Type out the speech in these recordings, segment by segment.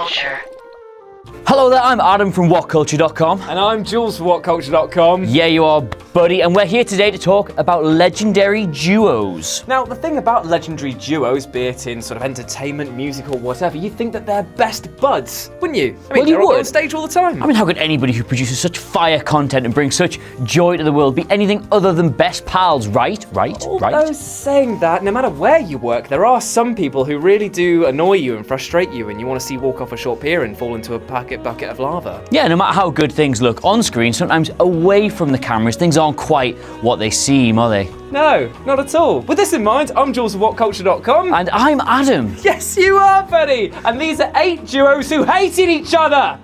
Whatculture. Hello there, I'm Adam from Whatculture.com. And I'm Jules from Whatculture.com. Yeah, you are, buddy, and we're here today to talk about legendary duos. Now, the thing about legendary duos, be it in sort of entertainment, music, or whatever, you'd think that they're best buds, wouldn't you? I mean, Well, you they're up would. on stage all the time. I mean, how could anybody who produces such fire content and brings such joy to the world be anything other than best pals, right? Although saying that, no matter where you work, there are some people who really do annoy you and frustrate you, and you want to see walk off a short pier and fall into a bucket of lava. Yeah, no matter how good things look on screen, sometimes away from the cameras, things aren't quite what they seem, are they? No, not at all. With this in mind, I'm Jules from Whatculture.com. And I'm Adam. Yes, you are, buddy! And these are 8 duos who hated each other!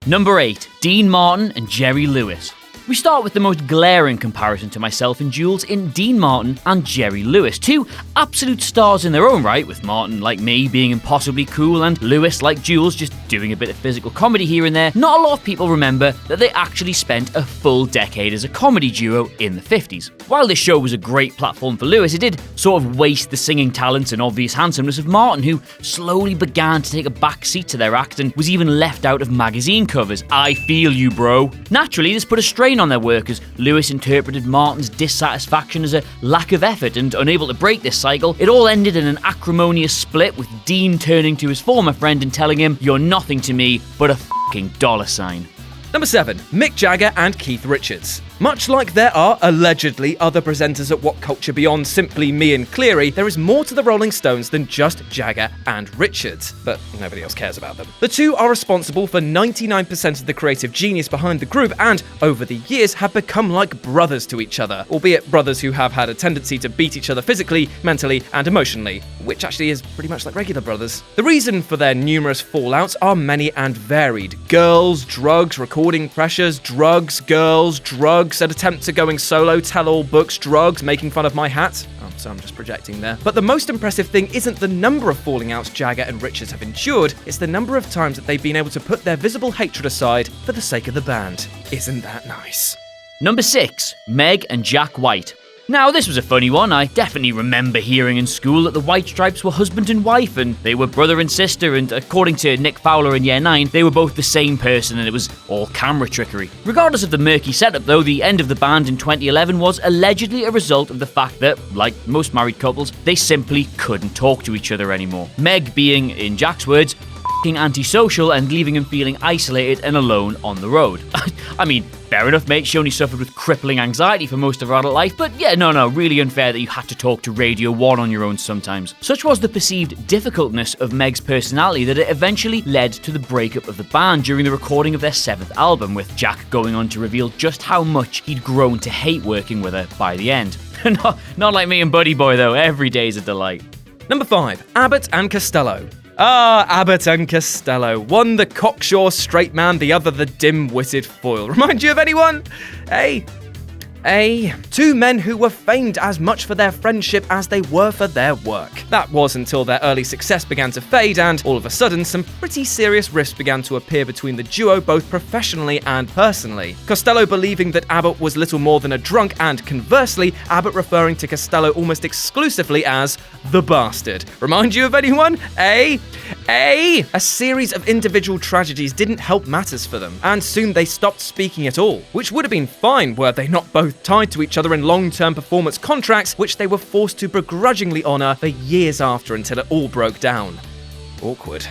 Number 8, Dean Martin and Jerry Lewis. We start with the most glaring comparison to myself and Jules in Dean Martin and Jerry Lewis. Two absolute stars in their own right, with Martin, like me, being impossibly cool, and Lewis, like Jules, just doing a bit of physical comedy here and there. Not a lot of people remember that they actually spent a full decade as a comedy duo in the 50s. While this show was a great platform for Lewis, it did sort of waste the singing talents and obvious handsomeness of Martin, who slowly began to take a back seat to their act and was even left out of magazine covers. I feel you, bro. Naturally, this put a strain on their work as Lewis interpreted Martin's dissatisfaction as a lack of effort, and unable to break this cycle, it all ended in an acrimonious split, with Dean turning to his former friend and telling him, "You're nothing to me but a fucking dollar sign." Number 7, Mick Jagger and Keith Richards. Much like there are, allegedly, other presenters at Whatculture beyond simply me and Cleary, there is more to the Rolling Stones than just Jagger and Richards. But nobody else cares about them. The two are responsible for 99% of the creative genius behind the group, and, over the years, have become like brothers to each other, albeit brothers who have had a tendency to beat each other physically, mentally, and emotionally, which actually is pretty much like regular brothers. The reason for their numerous fallouts are many and varied. Girls, drugs, recording pressures, drugs, girls, drugs, an attempt to going solo, tell-all books, drugs, making fun of my hat. Oh, so I'm just projecting there. But the most impressive thing isn't the number of falling outs Jagger and Richards have endured, it's the number of times that they've been able to put their visible hatred aside for the sake of the band. Isn't that nice? Number 6, Meg and Jack White. Now, this was a funny one. I definitely remember hearing in school that the White Stripes were husband and wife, and they were brother and sister, and according to Nick Fowler in Year 9, they were both the same person, and it was all camera trickery. Regardless of the murky setup, though, the end of the band in 2011 was allegedly a result of the fact that, like most married couples, they simply couldn't talk to each other anymore. Meg being, in Jack's words, f***ing antisocial and leaving him feeling isolated and alone on the road. I mean, fair enough, mate, she only suffered with crippling anxiety for most of her adult life, but yeah, no, really unfair that you had to talk to Radio 1 on your own sometimes. Such was the perceived difficultness of Meg's personality that it eventually led to the breakup of the band during the recording of their 7th album, with Jack going on to reveal just how much he'd grown to hate working with her by the end. Not like me and Buddy Boy though, every day's a delight. Number 5, Abbott and Costello. Ah, Abbott and Costello. One the cocksure straight man, the other the dim-witted foil. Remind you of anyone? Hey. Two men who were famed as much for their friendship as they were for their work. That was until their early success began to fade, and all of a sudden, some pretty serious rifts began to appear between the duo, both professionally and personally. Costello believing that Abbott was little more than a drunk, and conversely, Abbott referring to Costello almost exclusively as the bastard. Remind you of anyone? A series of individual tragedies didn't help matters for them, and soon they stopped speaking at all, which would have been fine were they not both tied to each other in long-term performance contracts, which they were forced to begrudgingly honour for years after until it all broke down. Awkward.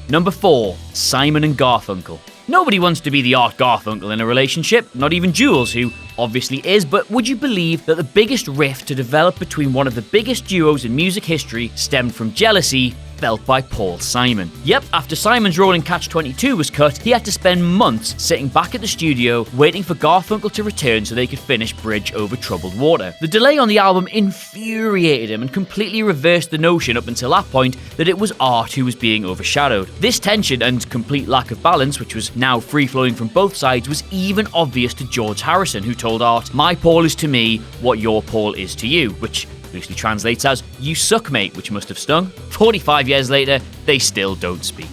Number 4, Simon and Garfunkel. Nobody wants to be the Art Garfunkel in a relationship, not even Jules, who obviously is, but would you believe that the biggest rift to develop between one of the biggest duos in music history stemmed from jealousy felt by Paul Simon? Yep, after Simon's role in Catch-22 was cut, he had to spend months sitting back at the studio waiting for Garfunkel to return so they could finish Bridge Over Troubled Water. The delay on the album infuriated him and completely reversed the notion up until that point that it was Art who was being overshadowed. This tension and complete lack of balance, which was now free-flowing from both sides, was even obvious to George Harrison, who told Art, "My Paul is to me what your Paul is to you," which loosely translates as "you suck, mate," which must have stung. 45 years later, they still don't speak.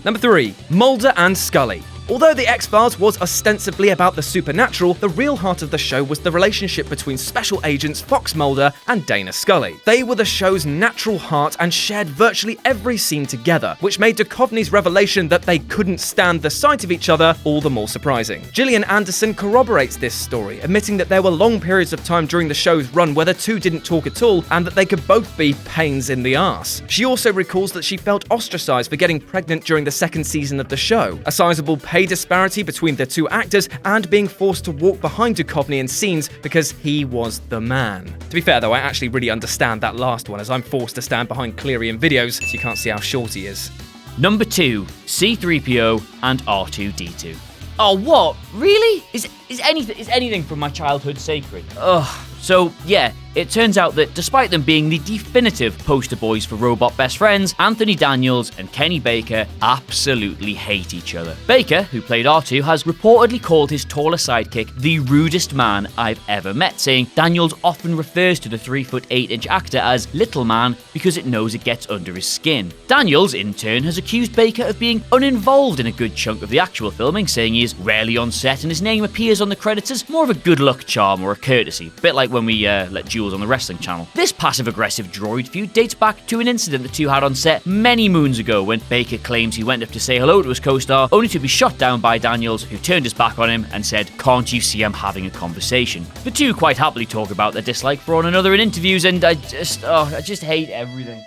Number 3, Mulder and Scully. Although The X-Files was ostensibly about the supernatural, the real heart of the show was the relationship between Special Agents Fox Mulder and Dana Scully. They were the show's natural heart and shared virtually every scene together, which made Duchovny's revelation that they couldn't stand the sight of each other all the more surprising. Gillian Anderson corroborates this story, admitting that there were long periods of time during the show's run where the two didn't talk at all and that they could both be pains in the arse. She also recalls that she felt ostracized for getting pregnant during the second season of the show, a sizable pay disparity between the two actors, and being forced to walk behind Duchovny in scenes because he was the man. To be fair though, I actually really understand that last one, as I'm forced to stand behind Cleary in videos so you can't see how short he is. Number 2, C-3PO and R2-D2. Oh, what? Really? Is anything from my childhood sacred? Ugh. So, yeah, it turns out that despite them being the definitive poster boys for robot best friends, Anthony Daniels and Kenny Baker absolutely hate each other. Baker, who played R2, has reportedly called his taller sidekick the rudest man I've ever met, saying Daniels often refers to the 3'8" actor as Little Man because it knows it gets under his skin. Daniels, in turn, has accused Baker of being uninvolved in a good chunk of the actual filming, saying he is rarely on set and his name appears on the credits as more of a good luck charm or a courtesy, a bit like when we let Jules on the wrestling channel. This passive-aggressive droid feud dates back to an incident the two had on set many moons ago when Baker claims he went up to say hello to his co-star, only to be shot down by Daniels, who turned his back on him and said, "Can't you see I'm having a conversation?" The two quite happily talk about their dislike for one another in interviews, and I just hate everything.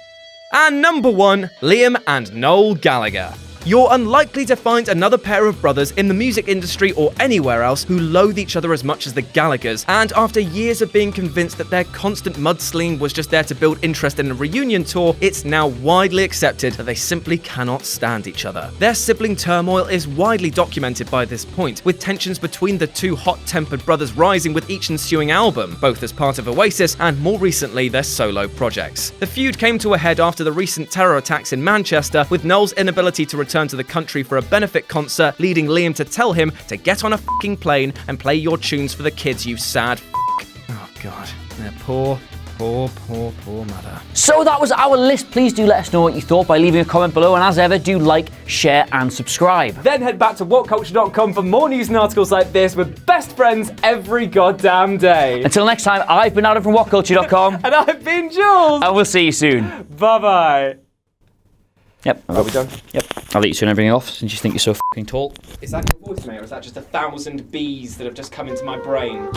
And number 1, Liam and Noel Gallagher. You're unlikely to find another pair of brothers in the music industry or anywhere else who loathe each other as much as the Gallaghers, and after years of being convinced that their constant mudslinging was just there to build interest in a reunion tour, it's now widely accepted that they simply cannot stand each other. Their sibling turmoil is widely documented by this point, with tensions between the two hot-tempered brothers rising with each ensuing album, both as part of Oasis and more recently their solo projects. The feud came to a head after the recent terror attacks in Manchester, with Noel's inability to return to the country for a benefit concert, leading Liam to tell him to get on a fucking plane and play your tunes for the kids, you sad f***. Oh god, their poor mother. So that was our list. Please do let us know what you thought by leaving a comment below, and as ever, do like, share and subscribe. Then head back to whatculture.com for more news and articles like this with best friends every goddamn day. Until next time, I've been Adam from Whatculture.com. And I've been Jules. And we'll see you soon. Bye-bye. Yep. Are we done? Yep. I'll let you turn everything off since you think you're so fucking tall. Is that your voice, mate, or is that just 1,000 bees that have just come into my brain?